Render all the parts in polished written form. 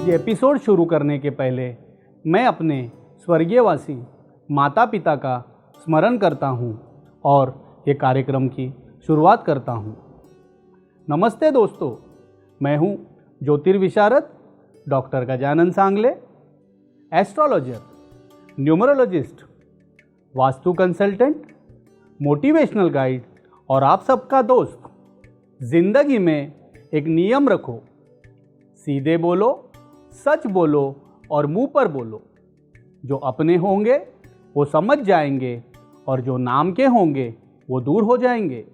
ये एपिसोड शुरू करने के पहले मैं अपने स्वर्गीयवासी माता पिता का स्मरण करता हूँ और ये कार्यक्रम की शुरुआत करता हूँ। नमस्ते दोस्तों, मैं हूँ ज्योतिर्विशारद डॉक्टर गजानन सांगले, astrologer, numerologist, vastu consultant, motivational guide और आप सबका दोस्त। जिंदगी में एक नियम रखो, सीधे बोलो, सच बोलो और मुंह पर बोलो। जो अपने होंगे वो समझ जाएंगे और जो नाम के होंगे वो दूर हो जाएंगे।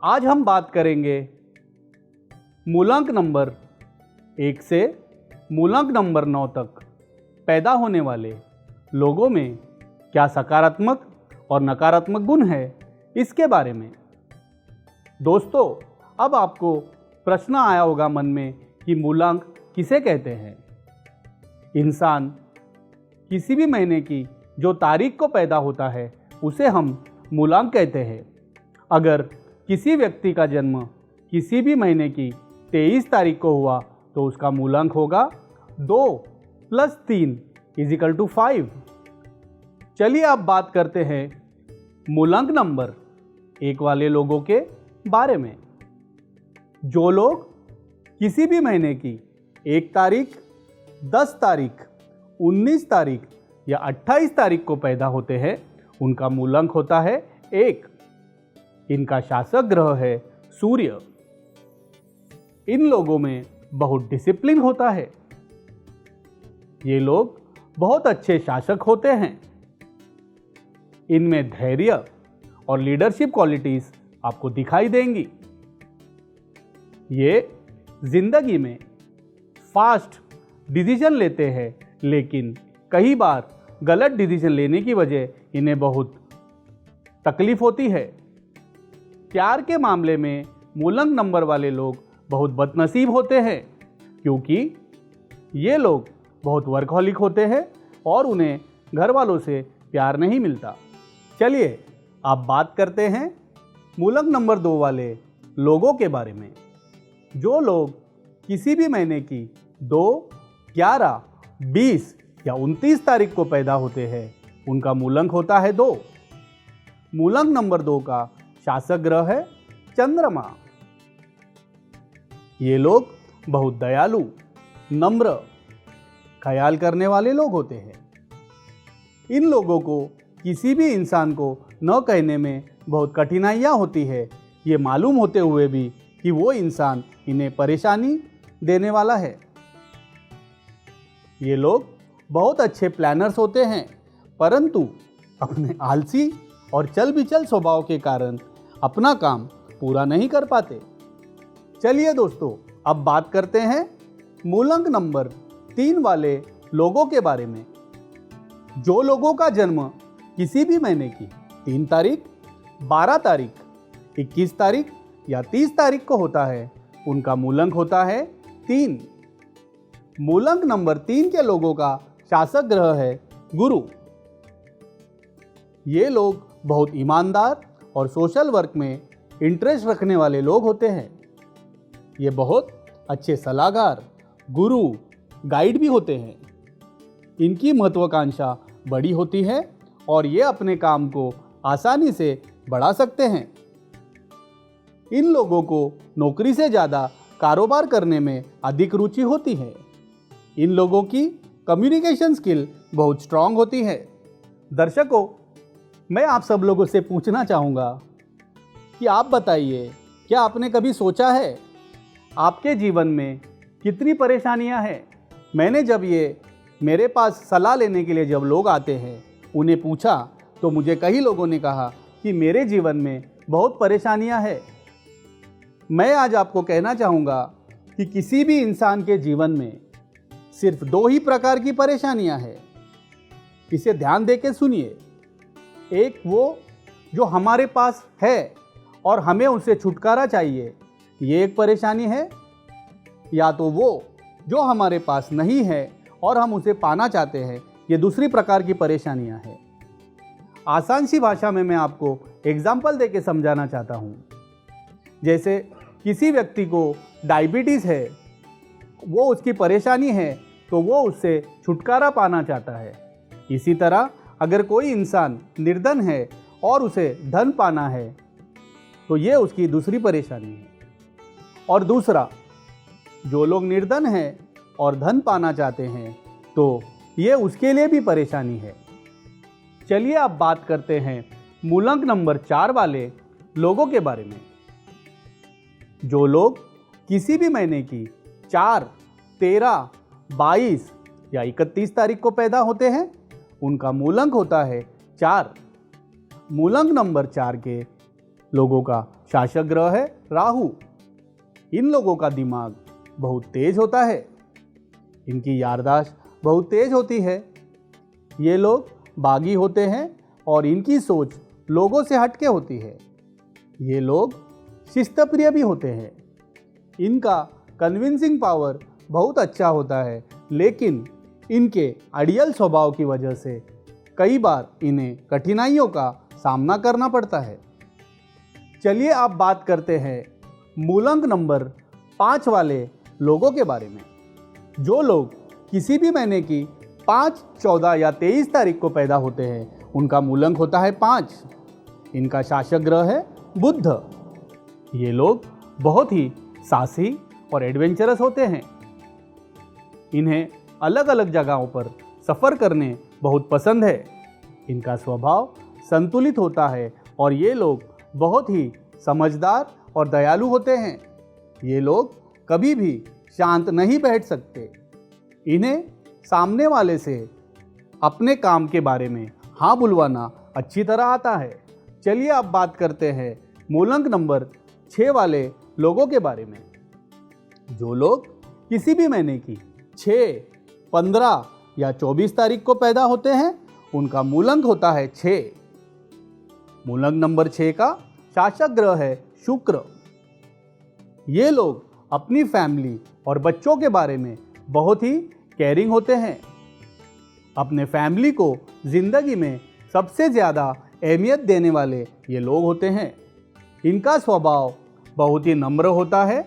आज हम बात करेंगे मूलांक नंबर 1 से मूलांक नंबर 9 तक पैदा होने वाले लोगों में क्या सकारात्मक और नकारात्मक गुण है, इसके बारे में। दोस्तों, अब आपको प्रश्न आया होगा मन में कि मूलांक किसे कहते हैं। इंसान किसी भी महीने की जो तारीख को पैदा होता है उसे हम मूलांक कहते हैं। अगर किसी व्यक्ति का जन्म किसी भी महीने की 23 तारीख को हुआ तो उसका मूलांक होगा 2 + 3 = 5। चलिए अब बात करते हैं मूलांक नंबर 1 वाले लोगों के बारे में। जो लोग किसी भी महीने की 1 तारीख, 10 तारीख, 19 तारीख या 28 तारीख को पैदा होते हैं उनका मूलांक होता है 1। इनका शासक ग्रह है सूर्य। इन लोगों में बहुत डिसिप्लिन होता है। ये लोग बहुत अच्छे शासक होते हैं। इनमें धैर्य और लीडरशिप क्वालिटीज आपको दिखाई देंगी। ये जिंदगी में फास्ट डिसीजन लेते हैं, लेकिन कई बार गलत डिसीजन लेने की वजह इन्हें बहुत तकलीफ होती है। प्यार के मामले में मूलांक नंबर वाले लोग बहुत बदनसीब होते हैं, क्योंकि ये लोग बहुत वर्कहॉलिक होते हैं और उन्हें घर वालों से प्यार नहीं मिलता। चलिए अब बात करते हैं मूलांक नंबर 2 वाले लोगों के बारे में। जो लोग किसी भी महीने की 2, 11, 20 या 29 तारीख को पैदा होते हैं उनका मूलांक होता है 2। मूलांक नंबर 2 का शासक ग्रह है चंद्रमा। ये लोग बहुत दयालु, नम्र, ख्याल करने वाले लोग होते हैं। इन लोगों को किसी भी इंसान को न कहने में बहुत कठिनाइयाँ होती है, ये मालूम होते हुए भी कि वो इंसान इन्हें परेशानी देने वाला है। ये लोग बहुत अच्छे प्लानर्स होते हैं, परंतु अपने आलसी और चल बिचल स्वभाव के कारण अपना काम पूरा नहीं कर पाते। चलिए दोस्तों, अब बात करते हैं मूलांक नंबर 3 वाले लोगों के बारे में। जो लोगों का जन्म किसी भी महीने की 3 तारीख, 12 तारीख, 21 तारीख या 30 तारीख को होता है उनका मूलांक होता है 3। मूलांक नंबर 3 के लोगों का शासक ग्रह है गुरु। ये लोग बहुत ईमानदार और सोशल वर्क में इंटरेस्ट रखने वाले लोग होते हैं। ये बहुत अच्छे सलाहकार, गुरु, गाइड भी होते हैं। इनकी महत्वाकांक्षा बड़ी होती है और ये अपने काम को आसानी से बढ़ा सकते हैं। इन लोगों को नौकरी से ज़्यादा कारोबार करने में अधिक रुचि होती है। इन लोगों की कम्युनिकेशन स्किल बहुत स्ट्रांग होती है। दर्शकों, मैं आप सब लोगों से पूछना चाहूँगा कि आप बताइए, क्या आपने कभी सोचा है आपके जीवन में कितनी परेशानियाँ हैं? मैंने जब ये मेरे पास सलाह लेने के लिए जब लोग आते हैं उन्हें पूछा तो मुझे कई लोगों ने कहा कि मेरे जीवन में बहुत परेशानियाँ हैं। मैं आज आपको कहना चाहूँगा कि किसी भी इंसान के जीवन में सिर्फ 2 ही प्रकार की परेशानियाँ हैं। इसे ध्यान दे के सुनिए। एक वो जो हमारे पास है और हमें उससे छुटकारा चाहिए, ये एक परेशानी है। या तो वो जो हमारे पास नहीं है और हम उसे पाना चाहते हैं, ये दूसरी प्रकार की परेशानियाँ हैं। आसान सी भाषा में मैं आपको एग्जाम्पल दे के समझाना चाहता हूँ। जैसे किसी व्यक्ति को डायबिटीज़ है, वो उसकी परेशानी है तो वो उससे छुटकारा पाना चाहता है। इसी तरह अगर कोई इंसान निर्धन है और उसे धन पाना है तो ये उसकी दूसरी परेशानी है। और दूसरा, जो लोग निर्धन हैं और धन पाना चाहते हैं तो ये उसके लिए भी परेशानी है। चलिए अब बात करते हैं मूलांक नंबर 4 वाले लोगों के बारे में। जो लोग किसी भी महीने की 4, 13, 22 या 31 तारीख को पैदा होते हैं उनका मूलांक होता है 4। मूलांक नंबर 4 के लोगों का शासक ग्रह है राहु। इन लोगों का दिमाग बहुत तेज होता है, इनकी याददाश्त बहुत तेज होती है, ये लोग बागी होते हैं और इनकी सोच लोगों से हटके होती है। ये लोग शिस्तप्रिय भी होते हैं। इनका कन्विंसिंग पावर बहुत अच्छा होता है, लेकिन इनके अड़ियल स्वभाव की वजह से कई बार इन्हें कठिनाइयों का सामना करना पड़ता है। चलिए अब बात करते हैं मूलांक नंबर 5 वाले लोगों के बारे में। जो लोग किसी भी महीने की 5, 14 या 23 तारीख को पैदा होते हैं उनका मूलांक होता है 5। इनका शासक ग्रह है बुध। ये लोग बहुत ही साहसी और एडवेंचरस होते हैं। इन्हें अलग अलग जगहों पर सफ़र करने बहुत पसंद है। इनका स्वभाव संतुलित होता है और ये लोग बहुत ही समझदार और दयालु होते हैं। ये लोग कभी भी शांत नहीं बैठ सकते। इन्हें सामने वाले से अपने काम के बारे में हाँ बुलवाना अच्छी तरह आता है। चलिए अब बात करते हैं मूलांक नंबर 6 वाले लोगों के बारे में। जो लोग किसी भी महीने की 6, 15 या 24 तारीख को पैदा होते हैं उनका मूलांक होता है 6। मूलांक नंबर 6 का शासक ग्रह है शुक्र। ये लोग अपनी फैमिली और बच्चों के बारे में बहुत ही केयरिंग होते हैं। अपने फैमिली को जिंदगी में सबसे ज़्यादा अहमियत देने वाले ये लोग होते हैं। इनका स्वभाव बहुत ही नम्र होता है।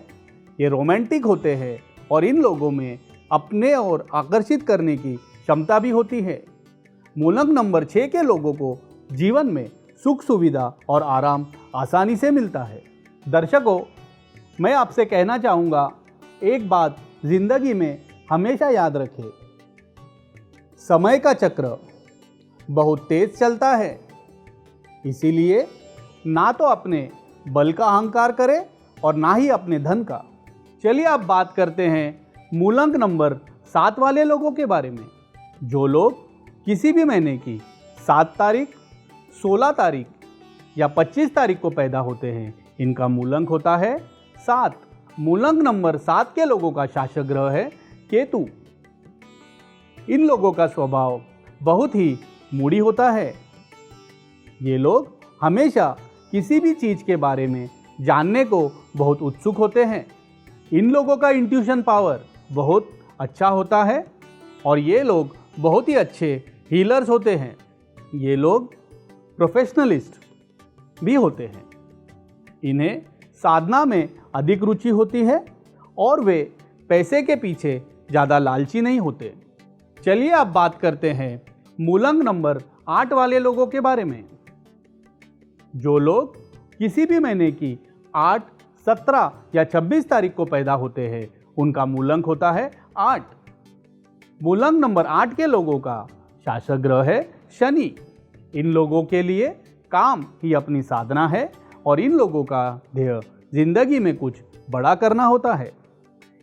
ये रोमांटिक होते हैं और इन लोगों में अपने और आकर्षित करने की क्षमता भी होती है। मूलांक नंबर 6 के लोगों को जीवन में सुख सुविधा और आराम आसानी से मिलता है। दर्शकों, मैं आपसे कहना चाहूँगा, एक बात जिंदगी में हमेशा याद रखें, समय का चक्र बहुत तेज चलता है। इसीलिए ना तो अपने बल का अहंकार करें और ना ही अपने धन का। चलिए अब बात करते हैं मूलांक नंबर 7 वाले लोगों के बारे में। जो लोग किसी भी महीने की 7 तारीख, 16 तारीख या 25 तारीख को पैदा होते हैं इनका मूलांक होता है 7। मूलांक नंबर 7 के लोगों का शासक ग्रह है केतु। इन लोगों का स्वभाव बहुत ही मूडी होता है। ये लोग हमेशा किसी भी चीज़ के बारे में जानने को बहुत उत्सुक होते हैं। इन लोगों का इंट्यूशन पावर बहुत अच्छा होता है और ये लोग बहुत ही अच्छे हीलर्स होते हैं। ये लोग प्रोफेशनलिस्ट भी होते हैं। इन्हें साधना में अधिक रुचि होती है और वे पैसे के पीछे ज़्यादा लालची नहीं होते। चलिए अब बात करते हैं मूलांक नंबर 8 वाले लोगों के बारे में। जो लोग किसी भी महीने की 8, 17 या 26 तारीख को पैदा होते हैं उनका मूलांक होता है 8। मूलांक नंबर 8 के लोगों का शासक ग्रह है शनि। इन लोगों के लिए काम ही अपनी साधना है और इन लोगों का ध्येय जिंदगी में कुछ बड़ा करना होता है।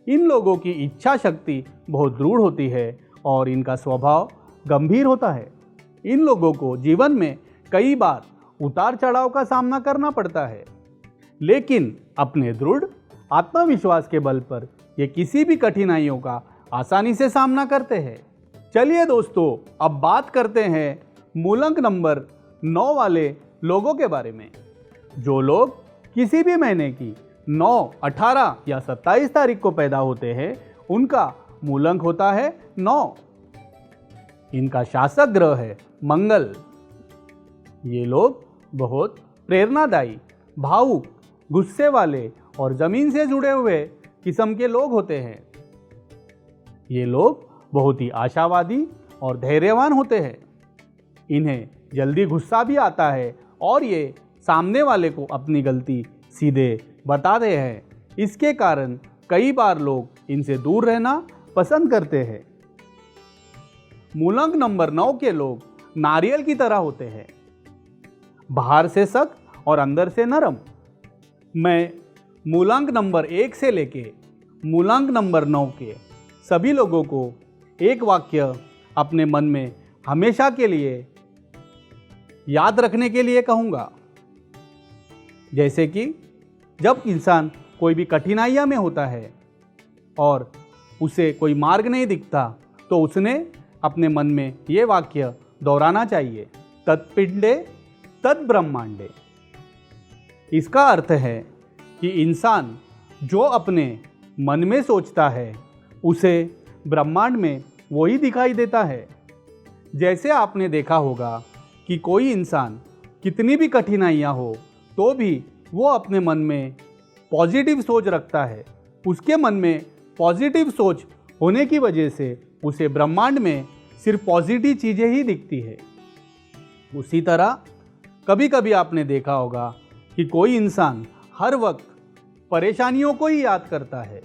इन लोगों की इच्छा शक्ति बहुत दृढ़ होती है और इनका स्वभाव गंभीर होता है। इन लोगों को जीवन में कई बार उतार चढ़ाव का सामना करना पड़ता है, लेकिन अपने दृढ़ आत्मविश्वास के बल पर ये किसी भी कठिनाइयों का आसानी से सामना करते हैं। चलिए दोस्तों, अब बात करते हैं मूलांक नंबर 9 वाले लोगों के बारे में। जो लोग किसी भी महीने की 9, 18 या 27 तारीख को पैदा होते हैं उनका मूलांक होता है 9। इनका शासक ग्रह है मंगल। ये लोग बहुत प्रेरणादायी, भावुक, गुस्से वाले और ज़मीन से जुड़े हुए किस्म के लोग होते हैं। ये लोग बहुत ही आशावादी और धैर्यवान होते हैं। इन्हें जल्दी गुस्सा भी आता है और ये सामने वाले को अपनी गलती सीधे बताते हैं। इसके कारण कई बार लोग इनसे दूर रहना पसंद करते हैं। मूलांक नंबर 9 के लोग नारियल की तरह होते हैं, बाहर से सख्त और अंदर से नरम। मैं मूलांक नंबर 1 से लेके मूलांक नंबर 9 के सभी लोगों को एक वाक्य अपने मन में हमेशा के लिए याद रखने के लिए कहूँगा। जैसे कि जब इंसान कोई भी कठिनाइयाँ में होता है और उसे कोई मार्ग नहीं दिखता, तो उसने अपने मन में ये वाक्य दोहराना चाहिए, तत्पिंडे तत् ब्रह्मांडे। इसका अर्थ है कि इंसान जो अपने मन में सोचता है उसे ब्रह्मांड में वही दिखाई देता है। जैसे आपने देखा होगा कि कोई इंसान कितनी भी कठिनाइयाँ हो तो भी वो अपने मन में पॉजिटिव सोच रखता है। उसके मन में पॉजिटिव सोच होने की वजह से उसे ब्रह्मांड में सिर्फ पॉजिटिव चीज़ें ही दिखती है। उसी तरह कभी कभी आपने देखा होगा कि कोई इंसान हर वक्त परेशानियों को ही याद करता है।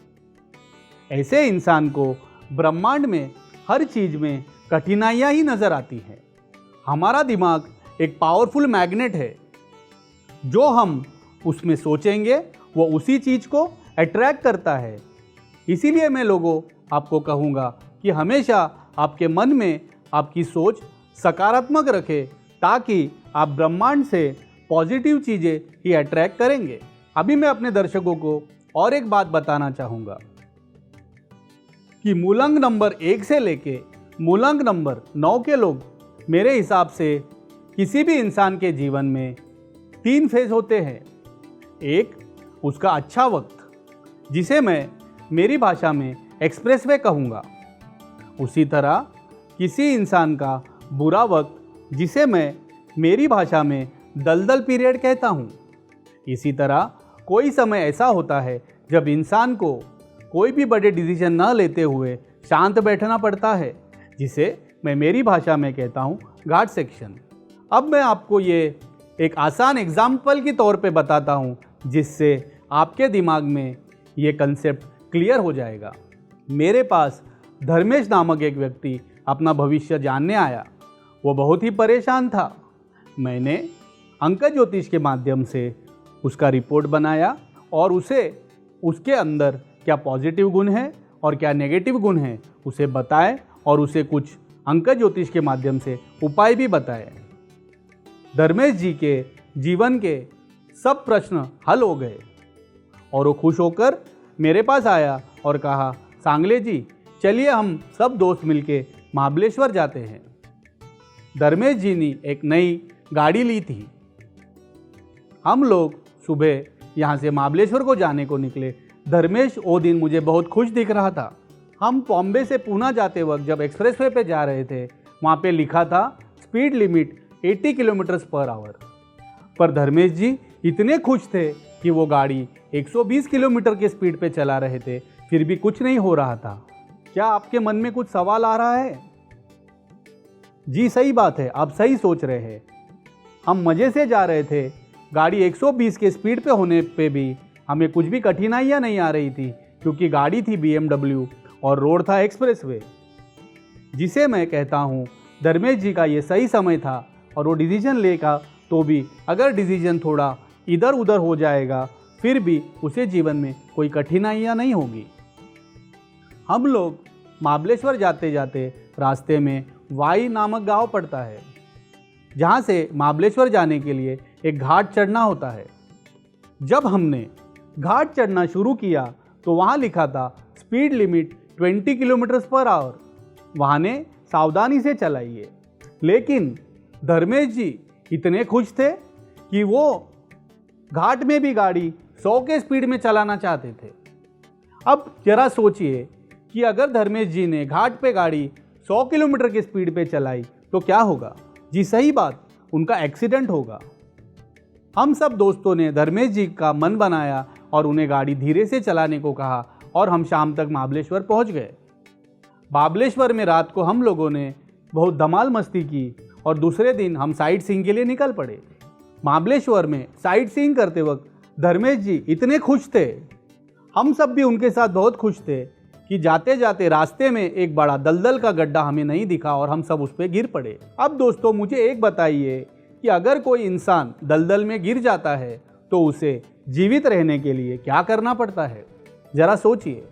ऐसे इंसान को ब्रह्मांड में हर चीज़ में कठिनाइयाँ ही नज़र आती हैं। हमारा दिमाग एक पावरफुल मैग्नेट है। जो हम उसमें सोचेंगे वो उसी चीज़ को अट्रैक्ट करता है। इसीलिए मैं आपको कहूँगा कि हमेशा आपके मन में आपकी सोच सकारात्मक रखें, ताकि आप ब्रह्मांड से पॉजिटिव चीज़ें ही अट्रैक्ट करेंगे। अभी मैं अपने दर्शकों को और एक बात बताना चाहूँगा कि मूलांक नंबर 1 से लेके मूलांक नंबर 9 के लोग मेरे हिसाब से किसी भी इंसान के जीवन में 3 फेज होते हैं। एक, उसका अच्छा वक्त, जिसे मैं मेरी भाषा में एक्सप्रेसवे कहूँगा। उसी तरह किसी इंसान का बुरा वक्त, जिसे मैं मेरी भाषा में दलदल पीरियड कहता हूँ। इसी तरह कोई समय ऐसा होता है जब इंसान को कोई भी बड़े डिसीजन न लेते हुए शांत बैठना पड़ता है, जिसे मैं मेरी भाषा में कहता हूँ घाट सेक्शन। अब मैं आपको ये एक आसान एग्जाम्पल के तौर पे बताता हूँ, जिससे आपके दिमाग में ये कंसेप्ट क्लियर हो जाएगा। मेरे पास धर्मेश नामक एक व्यक्ति अपना भविष्य जानने आया। वो बहुत ही परेशान था। मैंने अंक ज्योतिष के माध्यम से उसका रिपोर्ट बनाया और उसे उसके अंदर क्या पॉजिटिव गुण है और क्या नेगेटिव गुण है उसे बताए, और उसे कुछ अंक ज्योतिष के माध्यम से उपाय भी बताए। धर्मेश जी के जीवन के सब प्रश्न हल हो गए और वो खुश होकर मेरे पास आया और कहा, सांगले जी चलिए हम सब दोस्त मिलके महाबलेश्वर जाते हैं। धर्मेश जी ने एक नई गाड़ी ली थी। हम लोग सुबह यहाँ से महाबलेश्वर को जाने को निकले। धर्मेश वो दिन मुझे बहुत खुश दिख रहा था। हम बॉम्बे से पूना जाते वक्त जब एक्सप्रेसवे पे जा रहे थे, वहाँ पे लिखा था speed limit 80 kilometres per hour. पर धर्मेश जी इतने खुश थे कि वो गाड़ी 120 किलोमीटर के स्पीड पे चला रहे थे, फिर भी कुछ नहीं हो रहा था। क्या आपके मन में कुछ सवाल आ रहा है? जी सही बात है, आप सही सोच रहे हैं। हम मज़े से जा रहे थे। गाड़ी 120 के स्पीड पे होने पे भी हमें कुछ भी कठिनाइयाँ नहीं आ रही थी, क्योंकि गाड़ी थी BMW और रोड था एक्सप्रेसवे। जिसे मैं कहता हूँ धर्मेश जी का ये सही समय था और वो डिसीजन लेगा, तो भी अगर डिसीजन थोड़ा इधर उधर हो जाएगा फिर भी उसे जीवन में कोई कठिनाइयाँ नहीं होगी। हम लोग महाबलेश्वर जाते जाते रास्ते में वाई नामक गांव पड़ता है, जहाँ से महाबलेश्वर जाने के लिए एक घाट चढ़ना होता है। जब हमने घाट चढ़ना शुरू किया तो वहाँ लिखा था speed limit 20 kilometre per hour. वहाँ ने सावधानी से चलाइए। लेकिन धर्मेश जी इतने खुश थे कि वो घाट में भी गाड़ी 100 के स्पीड में चलाना चाहते थे। अब जरा सोचिए कि अगर धर्मेश जी ने घाट पे गाड़ी 100 किलोमीटर की स्पीड पे चलाई तो क्या होगा? जी सही बात, उनका एक्सीडेंट होगा। हम सब दोस्तों ने धर्मेश जी का मन बनाया और उन्हें गाड़ी धीरे से चलाने को कहा और हम शाम तक महाबलेश्वर पहुंच गए। बाबलेश्वर में रात को हम लोगों ने बहुत धमाल मस्ती की और दूसरे दिन हम साइट सीइंग के लिए निकल पड़े। महाबलेश्वर में साइट सीइंग करते वक्त धर्मेश जी इतने खुश थे, हम सब भी उनके साथ बहुत खुश थे कि जाते जाते रास्ते में एक बड़ा दलदल का गड्ढा हमें नहीं दिखा और हम सब उस पर गिर पड़े। अब दोस्तों मुझे एक बताइए कि अगर कोई इंसान दलदल में गिर जाता है तो उसे जीवित रहने के लिए क्या करना पड़ता है? ज़रा सोचिए।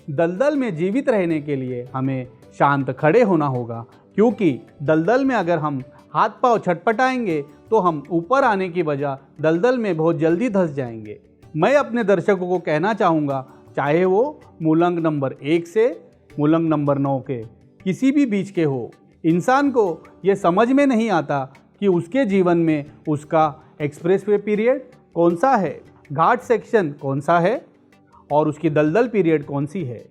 दलदल में जीवित रहने के लिए हमें शांत खड़े होना होगा, क्योंकि दलदल में अगर हम हाथ पांव छटपटाएंगे तो हम ऊपर आने की बजाय दलदल में बहुत जल्दी धंस जाएंगे। मैं अपने दर्शकों को कहना चाहूँगा, चाहे वो मूलंग नंबर 1 से मूलंग नंबर 9 के किसी भी बीच के हो, इंसान को ये समझ में नहीं आता कि उसके जीवन में उसका एक्सप्रेसवे पीरियड कौन सा है, घाट सेक्शन कौन सा है और उसकी दलदल पीरियड कौन सी है।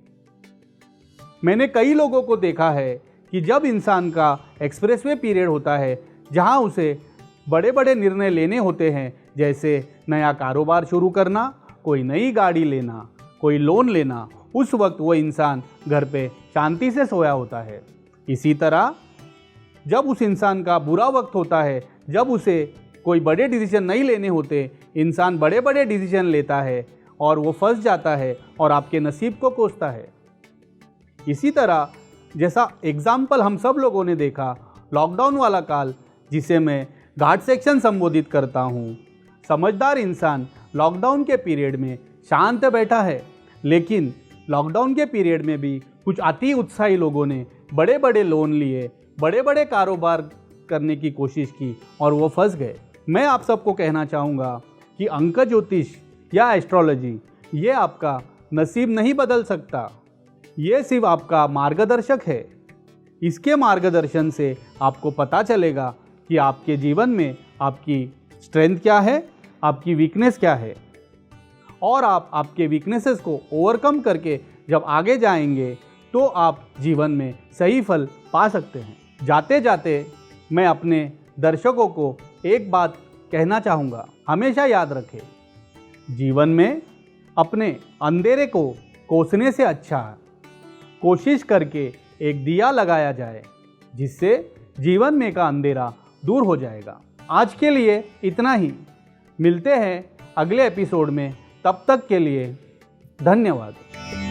मैंने कई लोगों को देखा है कि जब इंसान का एक्सप्रेसवे पीरियड होता है, जहां उसे बड़े बड़े निर्णय लेने होते हैं, जैसे नया कारोबार शुरू करना, कोई नई गाड़ी लेना, कोई लोन लेना, उस वक्त वो इंसान घर पे शांति से सोया होता है। इसी तरह जब उस इंसान का बुरा वक्त होता है, जब उसे कोई बड़े डिसीजन नहीं लेने होते, इंसान बड़े बड़े डिसीजन लेता है और वो फंस जाता है और आपके नसीब को कोसता है। इसी तरह जैसा एग्जाम्पल हम सब लोगों ने देखा, लॉकडाउन वाला काल, जिसे मैं घाट सेक्शन संबोधित करता हूँ। समझदार इंसान लॉकडाउन के पीरियड में शांत बैठा है, लेकिन लॉकडाउन के पीरियड में भी कुछ अति उत्साही लोगों ने बड़े बड़े लोन लिए, बड़े बड़े कारोबार करने की कोशिश की और वो फंस गए। मैं आप सबको कहना चाहूँगा कि अंक ज्योतिष या एस्ट्रोलॉजी ये आपका नसीब नहीं बदल सकता, ये सिर्फ आपका मार्गदर्शक है। इसके मार्गदर्शन से आपको पता चलेगा कि आपके जीवन में आपकी स्ट्रेंथ क्या है, आपकी वीकनेस क्या है, और आप आपके वीकनेसेस को ओवरकम करके जब आगे जाएंगे तो आप जीवन में सही फल पा सकते हैं। जाते जाते मैं अपने दर्शकों को एक बात कहना चाहूँगा, हमेशा याद रखें, जीवन में अपने अंधेरे को कोसने से अच्छा कोशिश करके एक दिया लगाया जाए, जिससे जीवन में का अंधेरा दूर हो जाएगा। आज के लिए इतना ही, मिलते हैं अगले एपिसोड में, तब तक के लिए धन्यवाद।